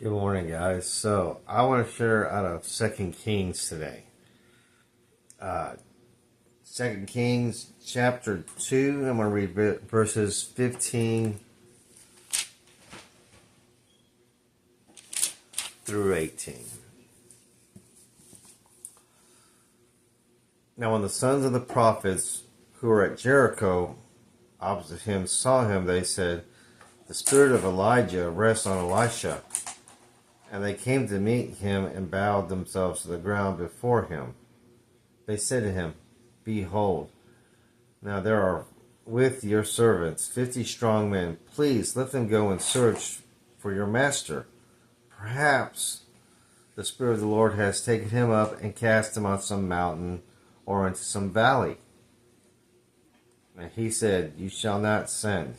Good morning, guys. So I want to share out of Second Kings today. Second Kings chapter 2. I'm going to read verses 15 through 18. Now when the sons of the prophets who were at Jericho opposite him saw him, they said, "The spirit of Elijah rests on Elisha." And they came to meet him and bowed themselves to the ground before him. They said to him, "Behold, now there are with your servants 50 strong men. Please let them go and search for your master. Perhaps the Spirit of the Lord has taken him up and cast him on some mountain or into some valley." And he said, "You shall not send."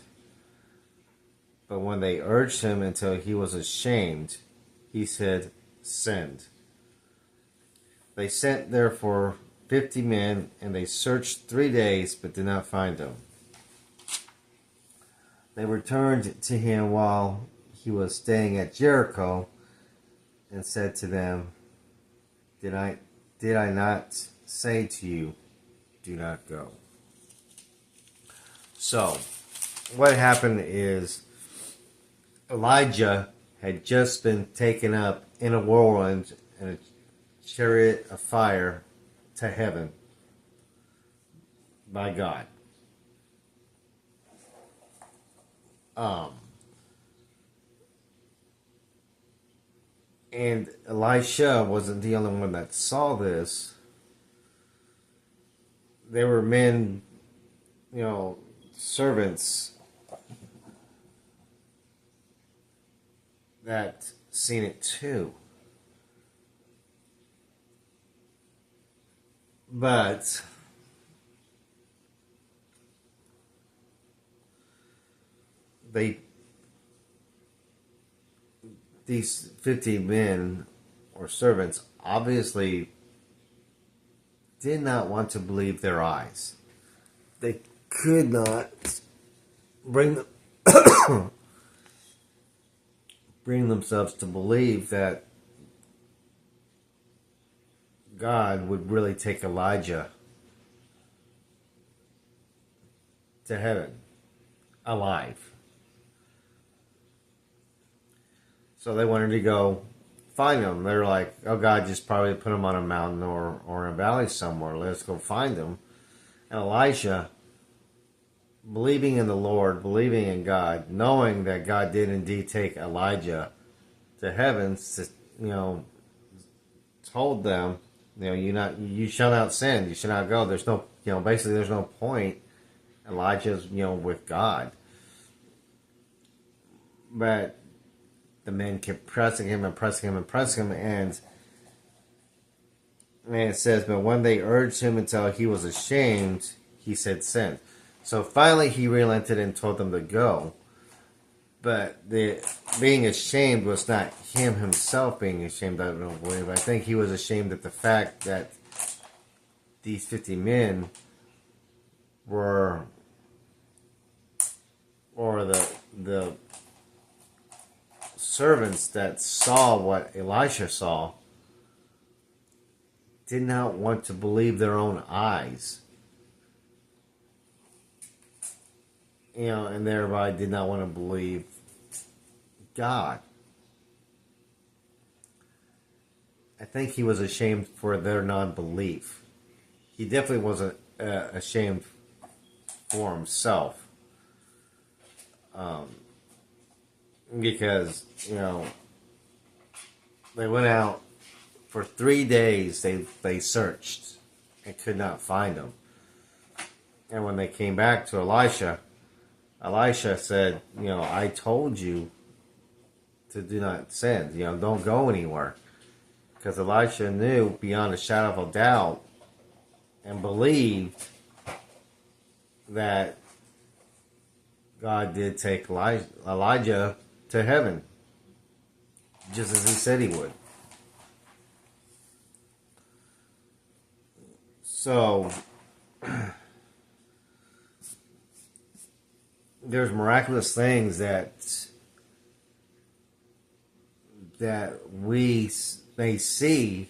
But when they urged him until he was ashamed, he said, "Send." They sent therefore 50 men, and they searched 3 days, but did not find him. They returned to him while he was staying at Jericho, and said to them, Did I not say to you, do not go?" So, what happened is Elijah had just been taken up in a whirlwind in a chariot of fire to heaven by God. And Elisha wasn't the only one that saw this. There were men, servants that seen it too. But these 50 men or servants obviously did not want to believe their eyes. They could not bring themselves to believe that God would really take Elijah to heaven alive. So they wanted to go find him. They were like, "Oh, God just probably put him on a mountain or in a valley somewhere. Let's go find him." And Elisha, believing in the Lord, believing in God, knowing that God did indeed take Elijah to heaven, told them, you shall not send, you shall not go. There's no, basically there's no point. Elijah's, with God. But the men kept pressing him and pressing him and pressing him, and it says, but when they urged him until he was ashamed, he said, "Send." So finally he relented and told them to go. But the being ashamed was not him himself being ashamed, I don't believe. I think he was ashamed at the fact that these 50 men were, or the servants that saw what Elisha saw, did not want to believe their own eyes. And thereby did not want to believe God. I think he was ashamed for their non-belief. He definitely wasn't ashamed for himself. Because, they went out for 3 days, they searched and could not find him. And when they came back to Elisha said, "I told you to do not send, don't go anywhere." Because Elisha knew beyond a shadow of a doubt and believed that God did take Elijah to heaven, just as he said he would. So, there's miraculous things that that we may see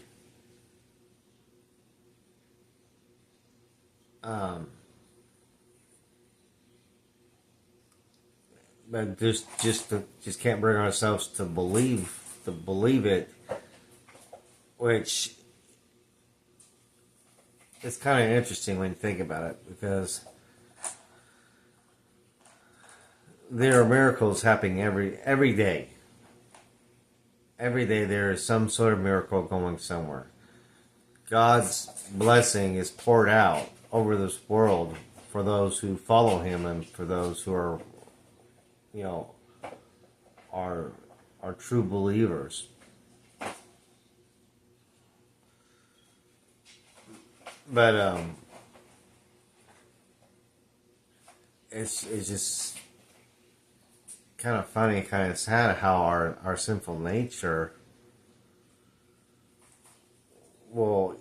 but just can't bring ourselves to believe it, which is kind of interesting when you think about it, because there are miracles happening every day. Every day there is some sort of miracle going somewhere. God's blessing is poured out over this world for those who follow Him and for those who are, are true believers. But it's just kind of funny, kind of sad how our sinful nature will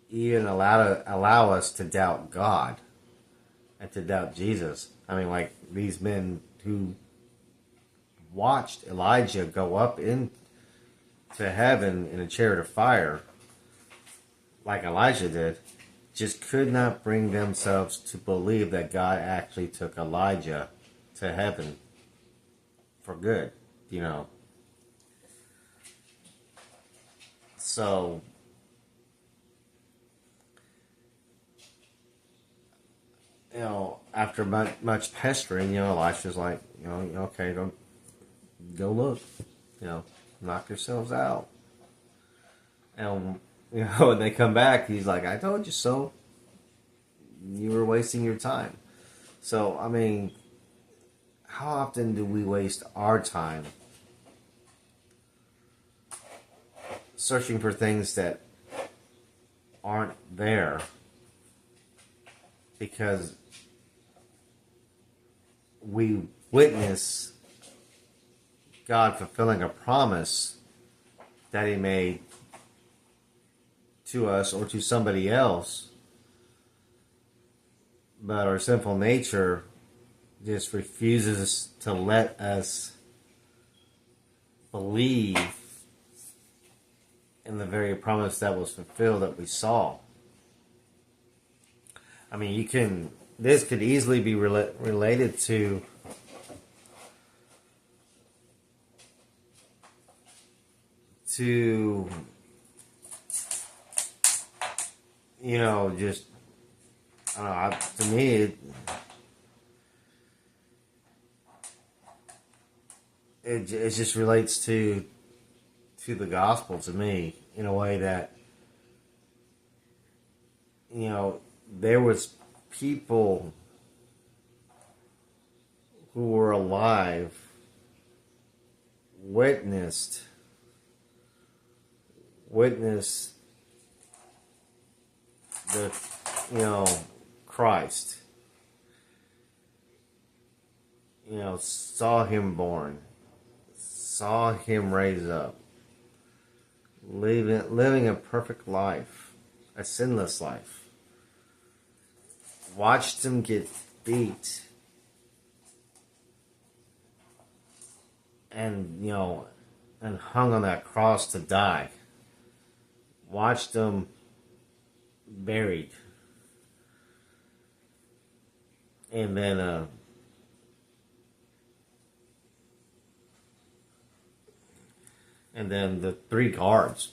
even allow us to doubt God and to doubt Jesus. I mean, like these men who watched Elijah go up into heaven in a chariot of fire, like Elijah did, just could not bring themselves to believe that God actually took Elijah to heaven for good, So, after much pestering, Elisha's like, okay, don't go look, knock yourselves out. And, when they come back, he's like, I told you so. You were wasting your time. So, I mean, how often do we waste our time searching for things that aren't there because we witness God fulfilling a promise that He made to us or to somebody else, but our sinful nature just refuses to let us believe in the very promise that was fulfilled that we saw. I mean, this could easily be related to just, I don't know, to me, it just relates to the gospel to me in a way that, there was people who were alive, witnessed the, Christ, saw Him born, saw Him raise up, living a perfect life, a sinless life, watched Him get beat, and and hung on that cross to die, watched Him buried, and then the three guards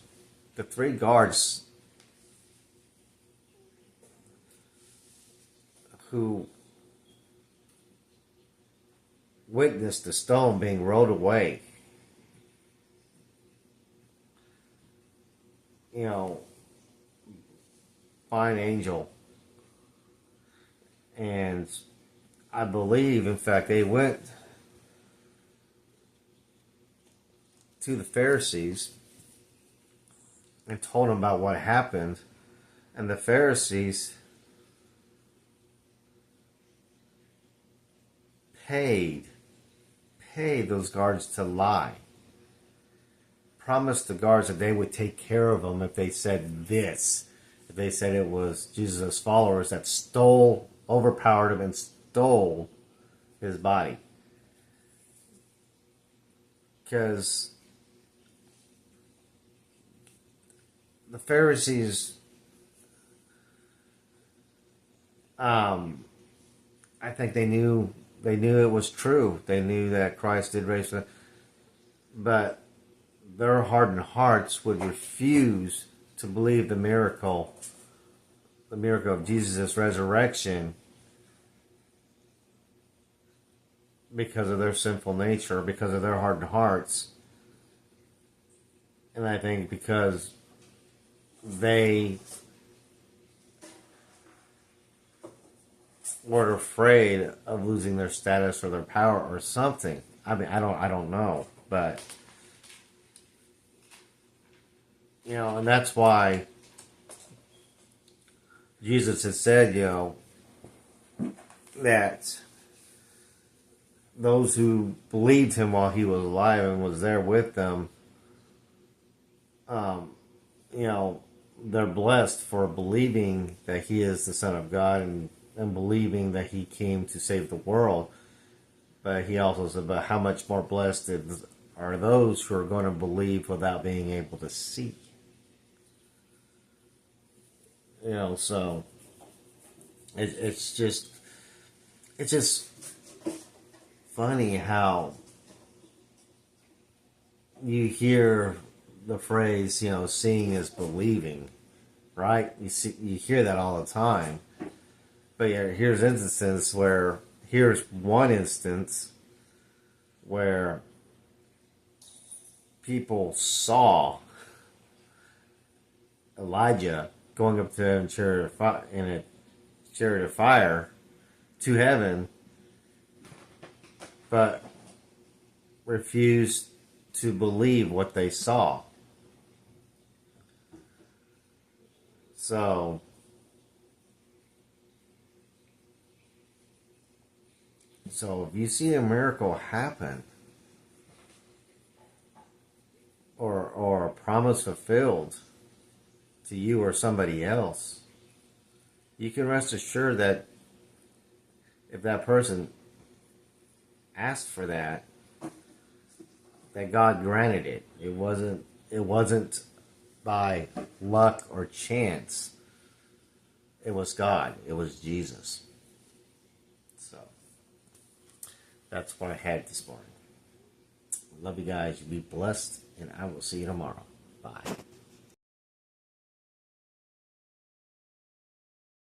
who witnessed the stone being rolled away, by an angel. And I believe, in fact, they went to the Pharisees and told them about what happened. And the Pharisees paid those guards to lie. Promised the guards that they would take care of them if they said this. If they said it was Jesus' followers that overpowered him and stole his body. Because the Pharisees, I think they knew it was true. They knew that Christ did raise from the, but their hardened hearts would refuse to believe the miracle of Jesus' resurrection because of their sinful nature, because of their hardened hearts. And I think because they were afraid of losing their status or their power or something. I mean, I don't know, but and that's why Jesus has said, that those who believed him while he was alive and was there with them, they're blessed for believing that he is the Son of God and believing that he came to save the world. But he also said, but how much more blessed are those who are going to believe without being able to see? So it's just funny how you hear the phrase, seeing is believing, right? You hear that all the time. But here's one instance where people saw Elijah going up to him in a chariot of fire to heaven, but refused to believe what they saw. So if you see a miracle happen, or a promise fulfilled to you or somebody else, you can rest assured that if that person asked for that God granted it. It wasn't by luck or chance. It was God. It was Jesus. So that's what I had this morning. Love you guys. You be blessed, and I will see you tomorrow. Bye.